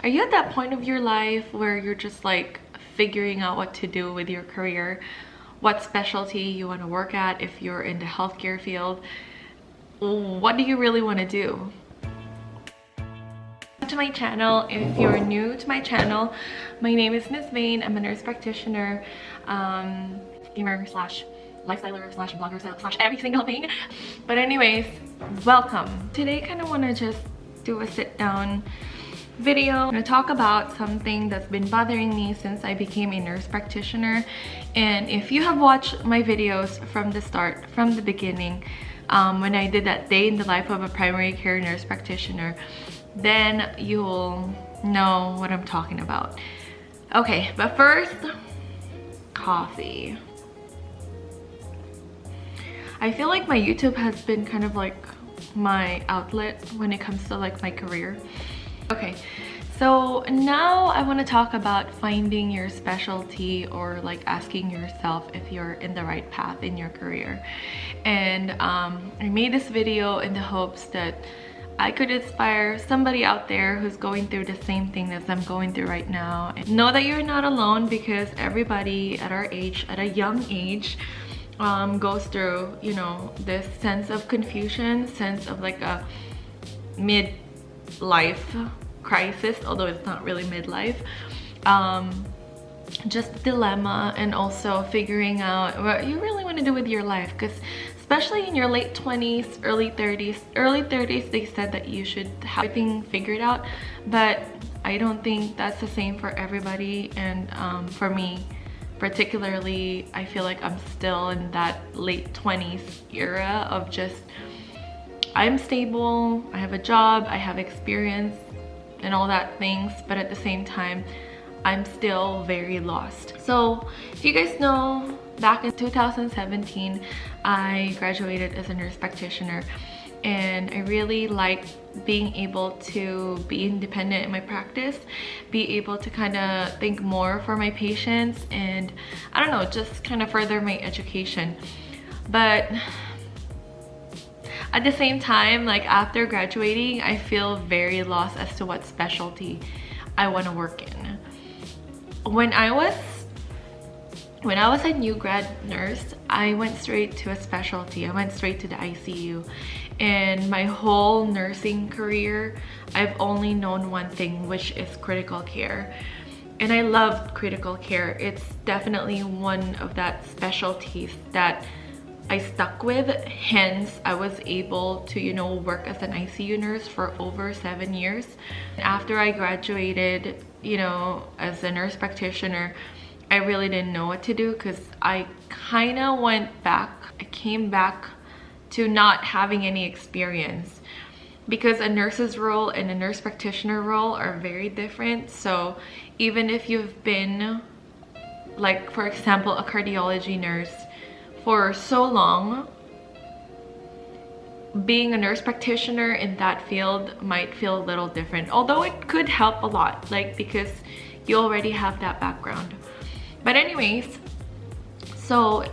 Are you at that point of your life where you're just like figuring out what to do with your career, what specialty you want to work at if you're in the healthcare field? What do you really want to do? To my channel. If you're new to my channel, my name is Miss Vane. I'm a nurse practitioner, gamer slash lifestyler slash blogger slash every single thing. But anyways, welcome. Today kind of want to just do a sit down video. I'm going to talk about something that's been bothering me since I became a nurse practitioner. And if you have watched my videos from the start, from the beginning, when I did that day in the life of a primary care nurse practitioner, then you'll know what I'm talking about. Okay, but first, coffee. I feel like my YouTube has been kind of like my outlet when it comes to like my career. Okay, so now I want to talk about finding your specialty, or like asking yourself if you're in the right path in your career. And I made this video in the hopes that I could inspire somebody out there who's going through the same thing as I'm going through right now. And know that you're not alone, because everybody at our age, at a young age, goes through, you know, this sense of confusion, sense of like a midlife crisis, although it's not really midlife. Just dilemma, and also figuring out what you really want to do with your life, because especially in your late 20s, early 30s, they said that you should have everything figured out, but I don't think that's the same for everybody. And for me particularly, I feel like I'm still in that late 20s era of just, I'm stable, I have a job, I have experience and all that things, but at the same time I'm still very lost. So if you guys know, back in 2017 I graduated as a nurse practitioner, and I really like being able to be independent in my practice, be able to kind of think more for my patients, and I don't know, just kind of further my education. But at the same time, like after graduating, I feel very lost as to what specialty I want to work in. When I was a new grad nurse, I went straight to a specialty. I went straight to the ICU. And my whole nursing career, I've only known one thing, which is critical care. And I loved critical care. It's definitely one of that specialties that I stuck with. Hence, I was able to, you know, work as an ICU nurse for over 7 years. After I graduated, you know, as a nurse practitioner, I really didn't know what to do, because I kind of came back to not having any experience, because a nurse's role and a nurse practitioner role are very different. So even if you've been, like for example, a cardiology nurse for so long, being a nurse practitioner in that field might feel a little different, although it could help a lot, like because you already have that background. But anyways, so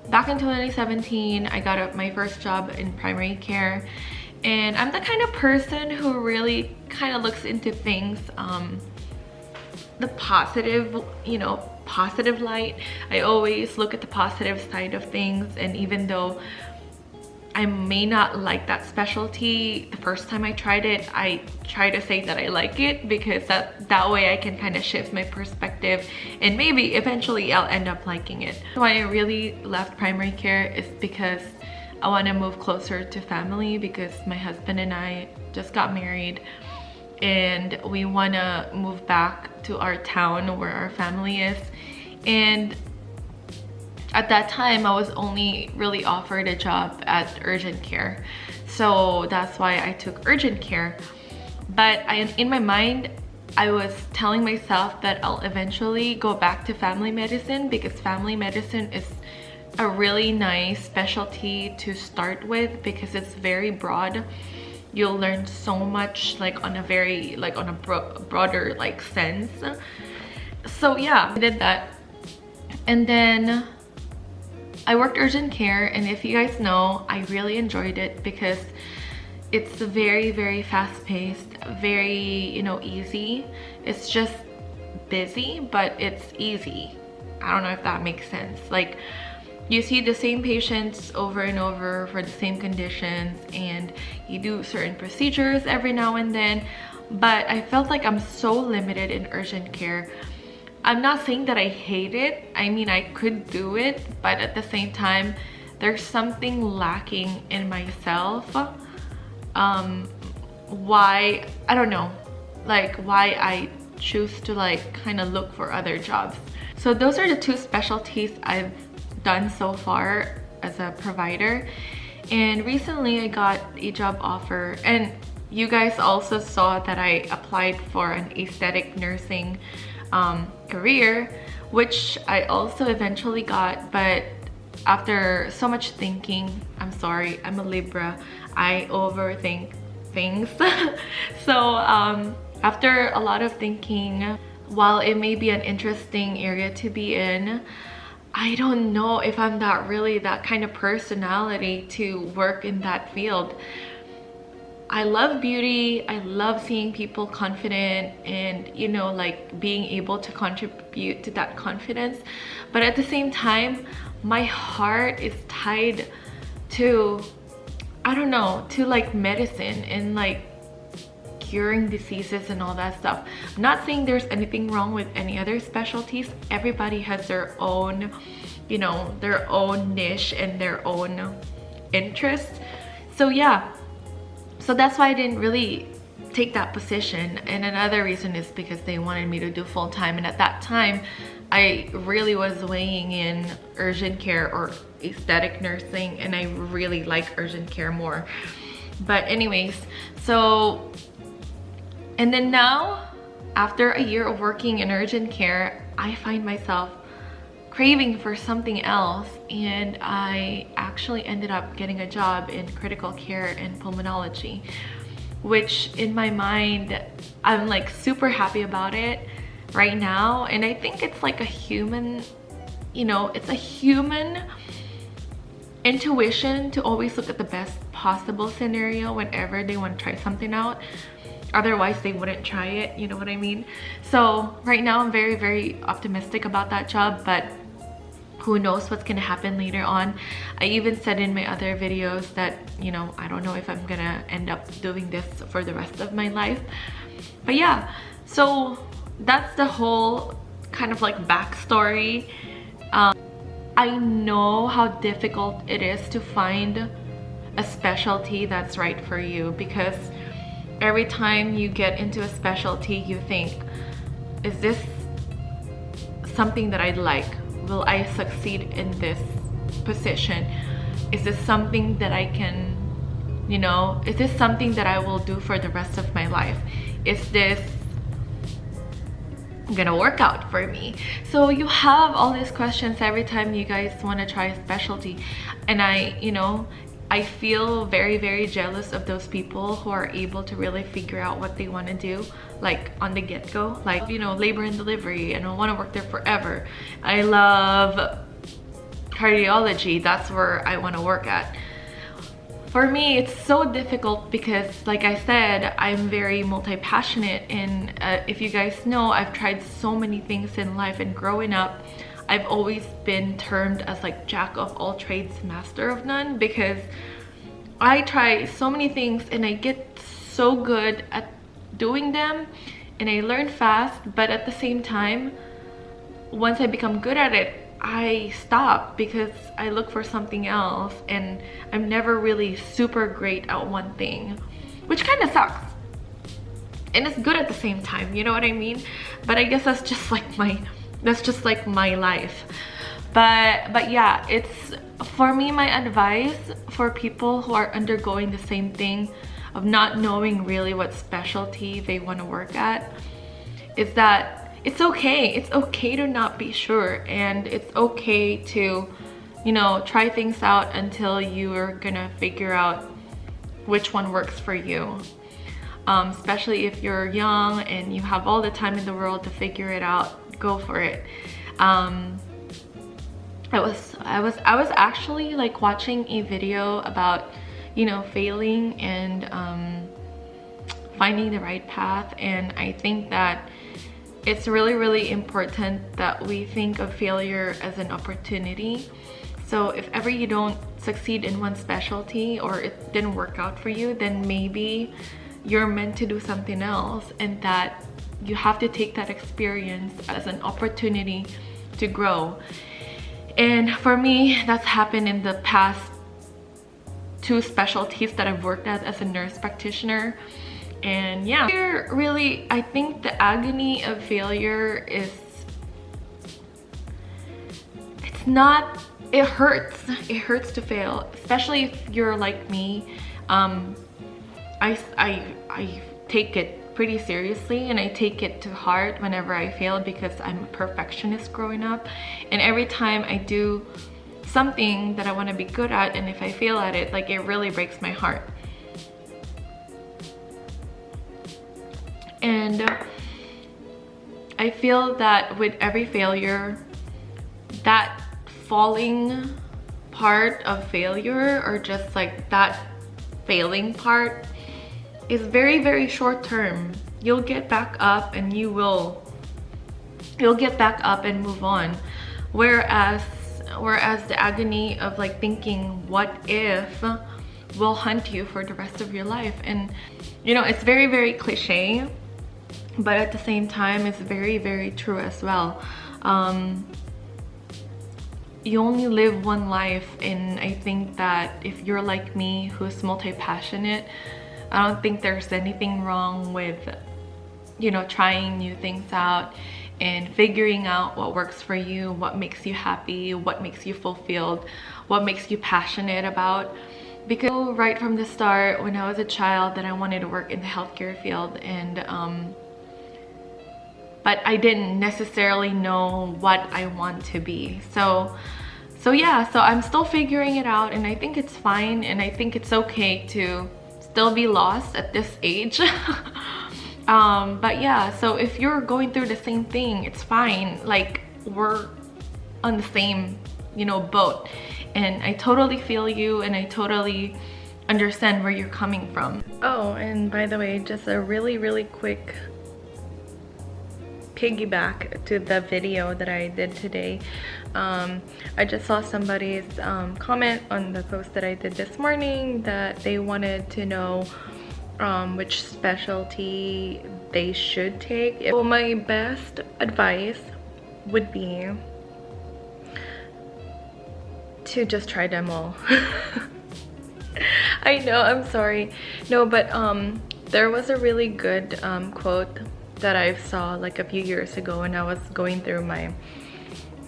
back in 2017, I got my first job in primary care, and I'm the kind of person who really kind of looks into things, the positive, you know, positive light. I always look at the positive side of things, and even though I may not like that specialty the first time I tried it, I try to say that I like it, because that way I can kind of shift my perspective, and maybe eventually I'll end up liking it. Why I really left primary care is because I want to move closer to family, because my husband and I just got married and we want to move back to our town where our family is. And at that time, I was only really offered a job at urgent care. So that's why I took urgent care. But in my mind, I was telling myself that I'll eventually go back to family medicine, because family medicine is a really nice specialty to start with, because it's very broad. You'll learn so much, like on a very, like on a broader like sense. So yeah, I did that. And then I worked urgent care, and if you guys know, I really enjoyed it because it's very, very fast-paced. very, you know, easy. It's just busy, but it's easy. I don't know if that makes sense. Like, you see the same patients over and over for the same conditions, and you do certain procedures every now and then, but I felt like I'm so limited in urgent care. I'm not saying that I hate it. I mean, I could do it, but at the same time, there's something lacking in myself. Why, I don't know, like why I choose to like kind of look for other jobs. So those are the two specialties I've done so far as a provider. And recently I got a job offer, and you guys also saw that I applied for an aesthetic nursing career, which I also eventually got. But after so much thinking, I'm sorry, I'm a Libra, I overthink things. So after a lot of thinking, while it may be an interesting area to be in, I don't know if I'm not really that kind of personality to work in that field. I love beauty. I love seeing people confident and, you know, like being able to contribute to that confidence. But at the same time, my heart is tied to, I don't know, to like medicine and like curing diseases and all that stuff. I'm not saying there's anything wrong with any other specialties. Everybody has their own, you know, their own niche and their own interest. So yeah, so that's why I didn't really take that position. And another reason is because they wanted me to do full-time, and at that time I really was weighing in urgent care or aesthetic nursing, and I really like urgent care more. But anyways, so, and then now after a year of working in urgent care, I find myself craving for something else, and I actually ended up getting a job in critical care and pulmonology, which in my mind, I'm like super happy about it right now. And I think it's like a human, you know, it's a human intuition to always look at the best possible scenario whenever they want to try something out. Otherwise they wouldn't try it, you know what I mean? So right now I'm very, very optimistic about that job, but who knows what's gonna happen later on. I even said in my other videos that, you know, I don't know if I'm gonna end up doing this for the rest of my life. But yeah, so that's the whole kind of like backstory. I know how difficult it is to find a specialty that's right for you, because every time you get into a specialty, you think, is this something that I'd like? Will I succeed in this position? Is this something that I can, you know, is this something that I will do for the rest of my life? Is this gonna work out for me? So you have all these questions every time you guys want to try a specialty. And I, you know, I feel very, very jealous of those people who are able to really figure out what they want to do, like on the get-go, like, you know, labor and delivery, and I want to work there forever. I love cardiology, that's where I want to work at. For me, it's so difficult because, like I said, I'm very multi-passionate, and if you guys know, I've tried so many things in life, and growing up, I've always been termed as like jack of all trades, master of none, because I try so many things and I get so good at doing them and I learn fast, but at the same time, once I become good at it, I stop because I look for something else, and I'm never really super great at one thing, which kind of sucks. And it's good at the same time, you know what I mean? But I guess that's just like my life. But yeah, it's, for me, my advice for people who are undergoing the same thing of not knowing really what specialty they want to work at is that it's okay to not be sure, and it's okay to, you know, try things out until you're gonna figure out which one works for you. Especially if you're young and you have all the time in the world to figure it out, go for it. I was actually like watching a video about, you know, failing and finding the right path. And I think that it's really, really important that we think of failure as an opportunity. So if ever you don't succeed in one specialty or it didn't work out for you, then maybe you're meant to do something else, and that you have to take that experience as an opportunity to grow. And for me, that's happened in the past 2 specialties that I've worked at as a nurse practitioner. And yeah, really, I think the agony of failure is, it's not, it hurts to fail, especially if you're like me. I take it pretty seriously, and I take it to heart whenever I fail, because I'm a perfectionist growing up, and every time I do something that I want to be good at, and if I fail at it, like, it really breaks my heart. And I feel that with every failure, that falling part of failure, or just like that failing part, is very, very short term. You'll get back up and you'll get back up and move on. Whereas the agony of like thinking what if will haunt you for the rest of your life. And you know, it's very, very cliche, but at the same time it's very, very true as well. You only live one life, and I think that if you're like me, who's multi-passionate, I don't think there's anything wrong with, you know, trying new things out and figuring out what works for you, what makes you happy, what makes you fulfilled, what makes you passionate about. Because right from the start, when I was a child, that I wanted to work in the healthcare field, and but I didn't necessarily know what I want to be. So yeah, so I'm still figuring it out, and I think it's fine, and I think it's okay to still be lost at this age. But yeah, so if you're going through the same thing, it's fine. Like, we're on the same, you know, boat, and I totally feel you, and I totally understand where you're coming from. Oh, and by the way, just a really, really quick piggyback to the video that I did today. I just saw somebody's comment on the post that I did this morning, that they wanted to know which specialty they should take. Well, my best advice would be to just try them all. I know, I'm sorry. No, but there was a really good quote that I saw like a few years ago when I was going through my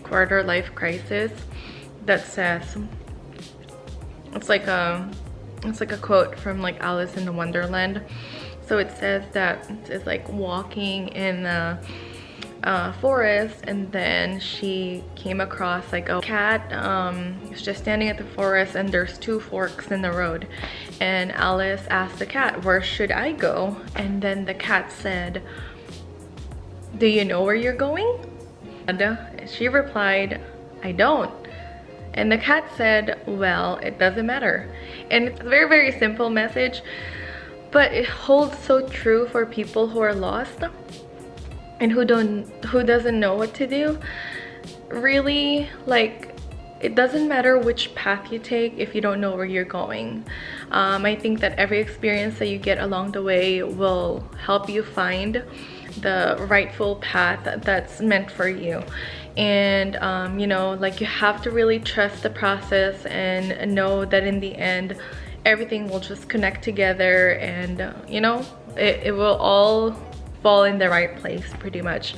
quarter life crisis, that says, it's like a quote from like Alice in the Wonderland. So it says that it's like walking in the forest, and then she came across like a cat. It's just standing at the forest, and there's 2 forks in the road, and Alice asked the cat, "Where should I go?" And then the cat said, "Do you know where you're going?" And she replied, "I don't." And the cat said, "Well, it doesn't matter." And it's a very, very simple message, but it holds so true for people who are lost and who doesn't know what to do. Really, like, it doesn't matter which path you take if you don't know where you're going. I think that every experience that you get along the way will help you find the rightful path that's meant for you. And you know, like, you have to really trust the process and know that in the end everything will just connect together, and you know, it will all fall in the right place pretty much.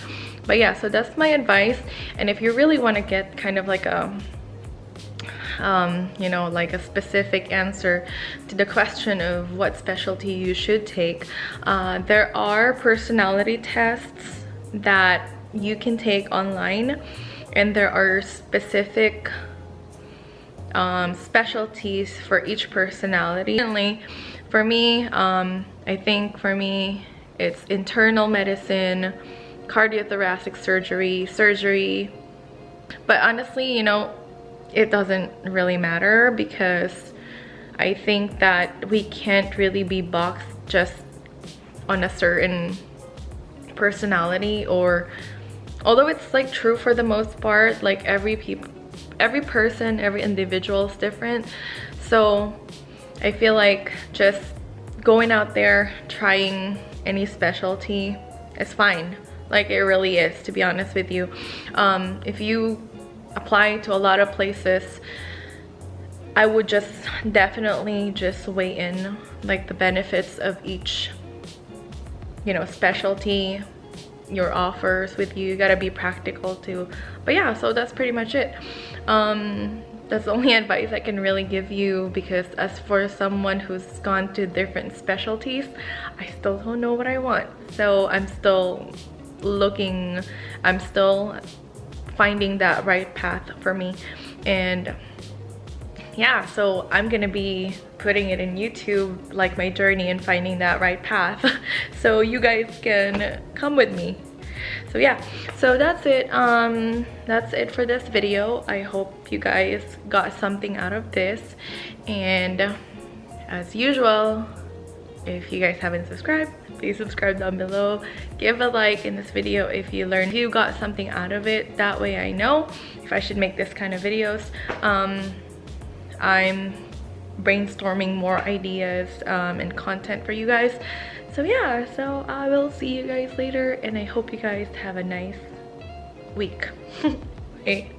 But yeah, so that's my advice. And if you really want to get kind of like a you know, like a specific answer to the question of what specialty you should take, there are personality tests that you can take online, and there are specific specialties for each personality. For me, I think for me it's internal medicine, cardiothoracic surgery. But honestly, you know, it doesn't really matter, because I think that we can't really be boxed just on a certain personality, or although it's like true for the most part, like every person, every individual is different. So I feel like just going out there, trying any specialty is fine. Like it really is, to be honest with you. If you apply to a lot of places, I would just definitely just weigh in like the benefits of each, you know, specialty, your offers with you. You gotta be practical too. But yeah, so that's pretty much it. That's the only advice I can really give you, because as for someone who's gone to different specialties, I still don't know what I want. So I'm still looking, I'm still finding that right path for me. And yeah, so I'm gonna be putting it in YouTube, like my journey and finding that right path, so you guys can come with me. So yeah, so that's it for this video. I hope you guys got something out of this, and as usual, if you guys haven't subscribed, please subscribe down below. Give a like in this video if you got something out of it. That way I know if I should make this kind of videos. I'm brainstorming more ideas and content for you guys. So yeah, so I will see you guys later, and I hope you guys have a nice week. Okay.